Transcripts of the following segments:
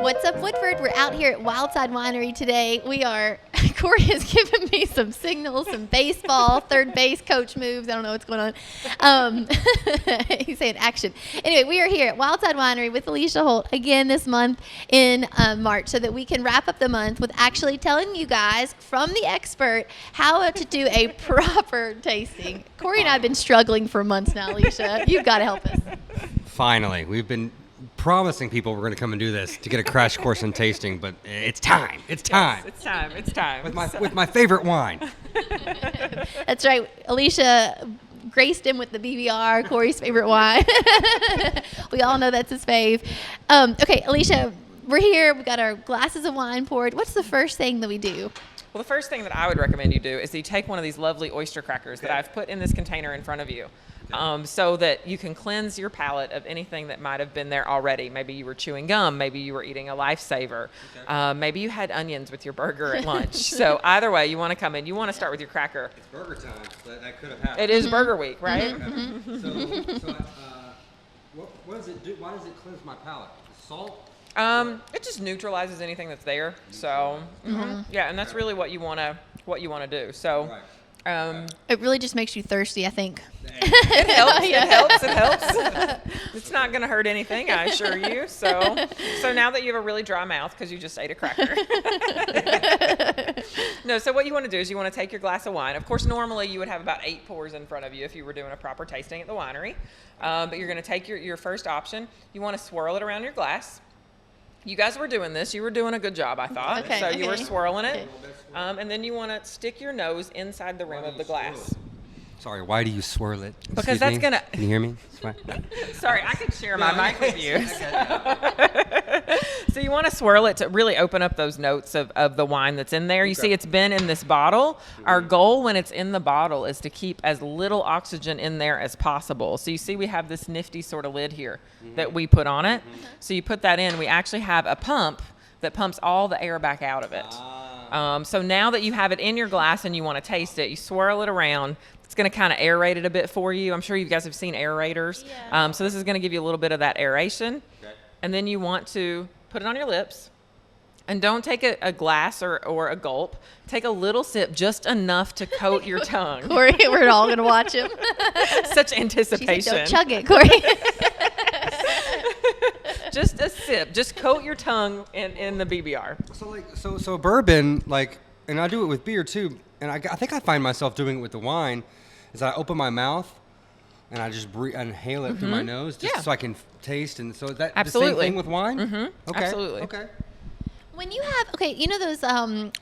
What's up, Woodford? We're out here at Wildside Winery today. Cory has given me some signals, some baseball, third base coach moves. I don't know what's going on. He's saying action. Anyway, we are here at Wildside Winery with Elisha Holt again this month in March so that we can wrap up the month with actually telling you guys from the expert how to do a proper tasting. Cory and I have been struggling for months now, Elisha. You've got to help us. Finally, we've been promising people we're going to come and do this to get a crash course in tasting, but it's time. It's time. Yes, it's time. With my favorite wine. That's right. Elisha graced him with the BBR, Cory's favorite wine. We all know that's his fave. Okay, Elisha, we're here. We've got our glasses of wine poured. What's the first thing that we do? Well, the first thing that I would recommend you do is that you take one of these lovely oyster crackers that I've put in this container in front of you. So that you can cleanse your palate of anything that might have been there already. Maybe you were chewing gum. Maybe you were eating a Lifesaver. Maybe you had onions with your burger at lunch. So either way, you want to come in. You want to start with your cracker. It's burger time. That could have happened. It is burger week, right? What does it do? Why does it cleanse my palate? The salt? It just neutralizes anything that's there. So yeah, and that's really what you want to do. So. Right. It really just makes you thirsty, I think. It helps. It helps. It's not going to hurt anything, I assure you. So now that you have a really dry mouth because you just ate a cracker. No, so what you want to do is you want to take your glass of wine. Of course, normally you would have about 8 pours in front of you if you were doing a proper tasting at the winery. But you're going to take your first option. You want to swirl it around your glass. You guys were doing this. You were doing a good job, I thought. Okay, so you were okay. swirling it. And then you want to stick your nose inside the rim of the glass. Sorry, why do you swirl it? Because that's going to... Can you hear me? Sorry, I could share my mic with you. So you want to swirl it to really open up those notes of the wine that's in there. You see it's been in this bottle. Our goal when it's in the bottle is to keep as little oxygen in there as possible. So you see we have this nifty sort of lid here that we put on it. So you put that in. We actually have a pump that pumps all the air back out of it. So now that you have it in your glass and you want to taste it, you swirl it around. It's going to kind of aerate it a bit for you. I'm sure you guys have seen aerators. Yeah. So this is going to give you a little bit of that aeration. Okay. And then you want to put it on your lips. And don't take a glass or a gulp. Take a little sip, just enough to coat your tongue. Cory, we're all going to watch him. Such anticipation. She said, don't chug it, Cory. Just a sip. Just coat your tongue in the BBR. So bourbon, and I do it with beer too, and I think I find myself doing it with the wine, is that I open my mouth and I just inhale it through my nose so I can taste. And so is that Absolutely. the same thing with wine? Mm-hmm. Okay. Absolutely. Okay. When you have, those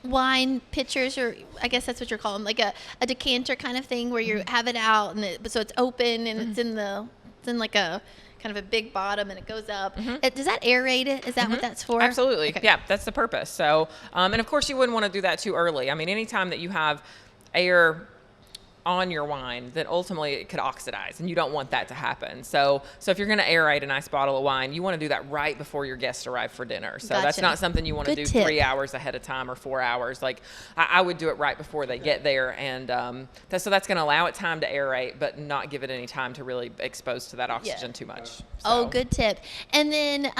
wine pitchers, or I guess that's what you're calling them, like a decanter kind of thing where you have it out, so it's open and it's in like a kind of a big bottom and it goes up. Does that aerate it? Is that what that's for? Absolutely. Okay. Yeah, that's the purpose. So, and of course you wouldn't want to do that too early. I mean, anytime that you have air on your wine, then ultimately it could oxidize, and you don't want that to happen. So if you're going to aerate a nice bottle of wine, you want to do that right before your guests arrive for dinner. So Gotcha. That's not something you want to do tip. 3 hours ahead of time or 4 hours. Like I would do it right before they get there, and so that's going to allow it time to aerate, but not give it any time to really expose to that oxygen too much. So. Oh, good tip. And then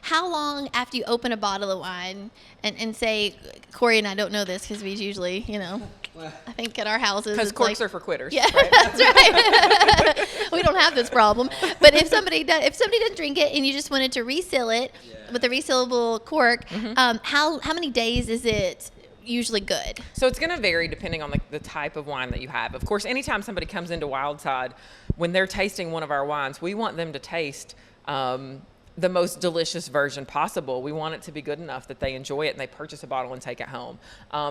how long after you open a bottle of wine and say, Cory and I don't know this because we usually, I think at our houses. Because corks are for quitters. Yeah, right? that's right. We don't have this problem. But if somebody doesn't drink it and you just wanted to reseal it with a resealable cork, how many days is it usually good? So it's going to vary depending on the type of wine that you have. Of course, anytime somebody comes into Wildside, when they're tasting one of our wines, we want them to taste the most delicious version possible. We want it to be good enough that they enjoy it and they purchase a bottle and take it home.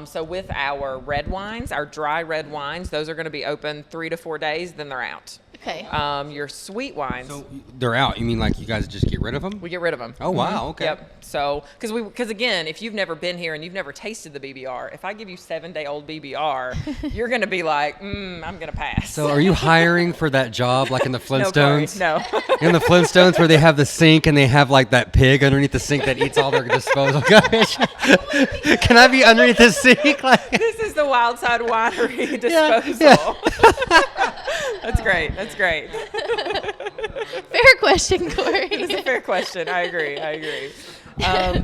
So with our red wines, our dry red wines, those are going to be open 3 to 4 days, then they're out. Okay. Your sweet wines. So they're out. You mean like you guys just get rid of them? We get rid of them. Oh, wow. Okay. Yep. So, because again, if you've never been here and you've never tasted the BBR, if I give you 7-day-old BBR, you're going to be like, I'm going to pass. So are you hiring for that job like in the Flintstones? No. In the Flintstones where they have the sink can they have like that pig underneath the sink that eats all their disposal garbage? Can I be underneath the sink? Like, This is the Wildside Winery disposal. Yeah. That's great. That's great. Fair question, Cory. It's a fair question. I agree.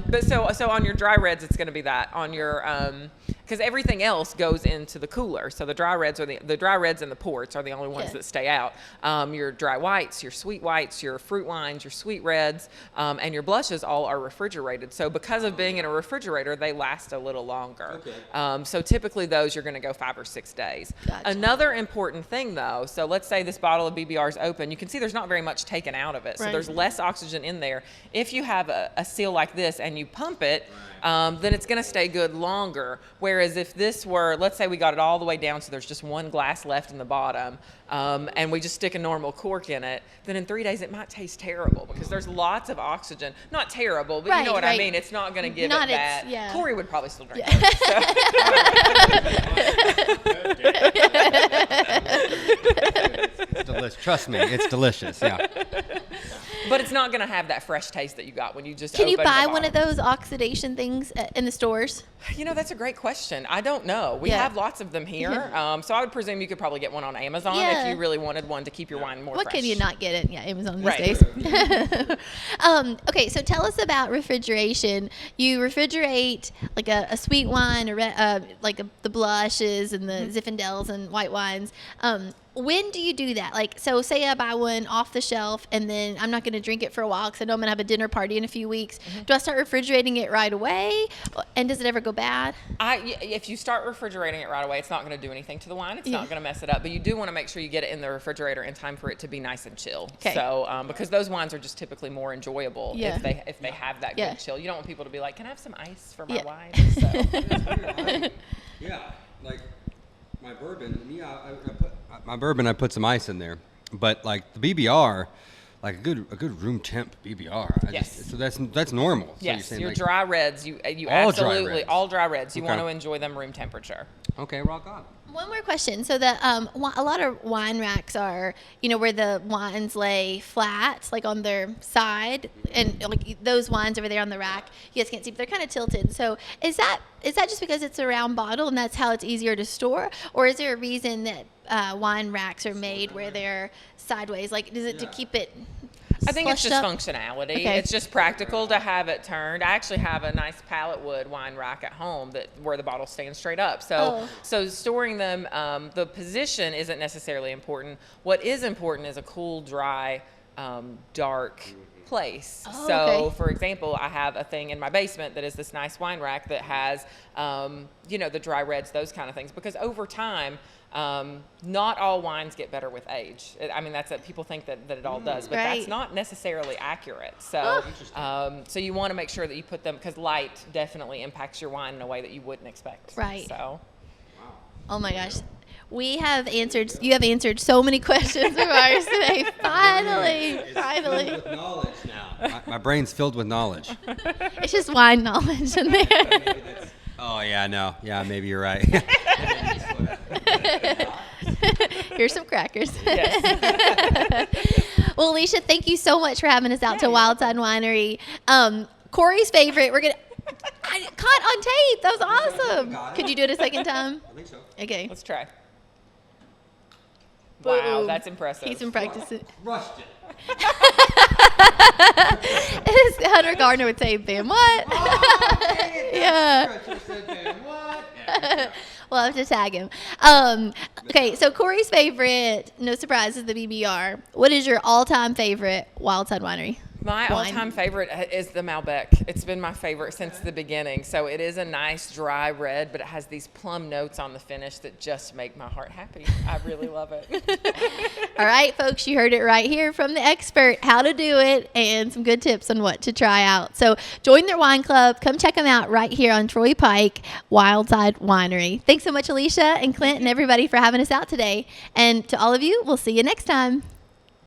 But so on your dry reds, it's going to be that. On your because everything else goes into the cooler. So the dry reds are the dry reds and the ports are the only ones that stay out. Your dry whites, your sweet whites, your fruit wines, your sweet reds, and your blushes all are refrigerated. So because of being in a refrigerator, they last a little longer. Okay. So typically those you're going to go 5 or 6 days. Gotcha. Another important thing though, so let's say this bottle of BBR is open. You can see there's not very much taken out of it. So there's less oxygen in there. If you have a seal like this and you pump it, then it's going to stay good longer. Whereas if this were, let's say we got it all the way down so there's just one glass left in the bottom, and we just stick a normal cork in it, then in 3 days it might taste terrible because there's lots of oxygen. Not terrible, but you know what I mean. It's not going to give it that. Yeah. Cory would probably still drink it. It's delicious. Trust me, it's delicious. Yeah. But it's not going to have that fresh taste that you got when you just Can you buy one of those oxidation things in the stores? You know, that's a great question. I don't know. We have lots of them here. So I would presume you could probably get one on Amazon if you really wanted one to keep your wine more fresh. What can you not get it? Yeah, Amazon these days. Okay, so tell us about refrigeration. You refrigerate like a sweet wine, the blushes and the Zinfandels and white wines. When do you do that? Like, so say I buy one off the shelf and then I'm not going to drink it for a while because I know I'm going to have a dinner party in a few weeks. Do I start refrigerating it right away? And does it ever go bad? If you start refrigerating it right away, it's not going to do anything to the wine. It's not going to mess it up. But you do want to make sure you get it in the refrigerator in time for it to be nice and chill. Okay. So, because those wines are just typically more enjoyable if they have that good chill. You don't want people to be like, can I have some ice for my wine? So. Yeah, like my bourbon, I put some ice in there, but like the BBR, like a good room temp BBR. So that's normal. So yes, you're your like, dry reds, you absolutely all dry reds. You want to enjoy them room temperature. Okay, rock on. One more question. So a lot of wine racks are, where the wines lay flat, like on their side, and like those wines over there on the rack, you guys can't see, but they're kind of tilted. So is that just because it's a round bottle and that's how it's easier to store, or is there a reason that wine racks are made where they're sideways? Like, is it to keep it? I think it's just functionality. Okay. It's just practical to have it turned. I actually have a nice pallet wood wine rack at home where the bottle stands straight up. So storing them, the position isn't necessarily important. What is important is a cool, dry, dark place. For example, I have a thing in my basement that is this nice wine rack that has, the dry reds, those kind of things. Because over time, not all wines get better with age. That's people think that it all does, but that's not necessarily accurate. So, so you want to make sure that you put them, because light definitely impacts your wine in a way that you wouldn't expect. Right. So, oh my gosh. You have answered so many questions of ours today. Finally. Filled with knowledge now. My brain's filled with knowledge. It's just wine knowledge in there. Oh yeah, no, yeah, maybe you're right. Here's some crackers. Yes. Well, Elisha, thank you so much for having us out to Wildside Winery. Cory's favorite. I caught on tape. That was awesome. Could you do it a second time? I think so. Okay. Let's try. Boom. Wow, that's impressive. He's been practicing. Crushed it. As Hunter Gardner would say, "Bam, what?" Yeah. We'll have to tag him. Okay, so Cory's favorite, no surprise, is the BBR. What is your all-time favorite Wildside Winery? My all-time favorite is the Malbec. It's been my favorite since the beginning. So it is a nice dry red, but it has these plum notes on the finish that just make my heart happy. I really love it. All right, folks, you heard it right here from the expert, how to do it, and some good tips on what to try out. So join their wine club. Come check them out right here on Troy Pike, Wildside Winery. Thanks so much, Elisha and Clint and everybody for having us out today. And to all of you, we'll see you next time.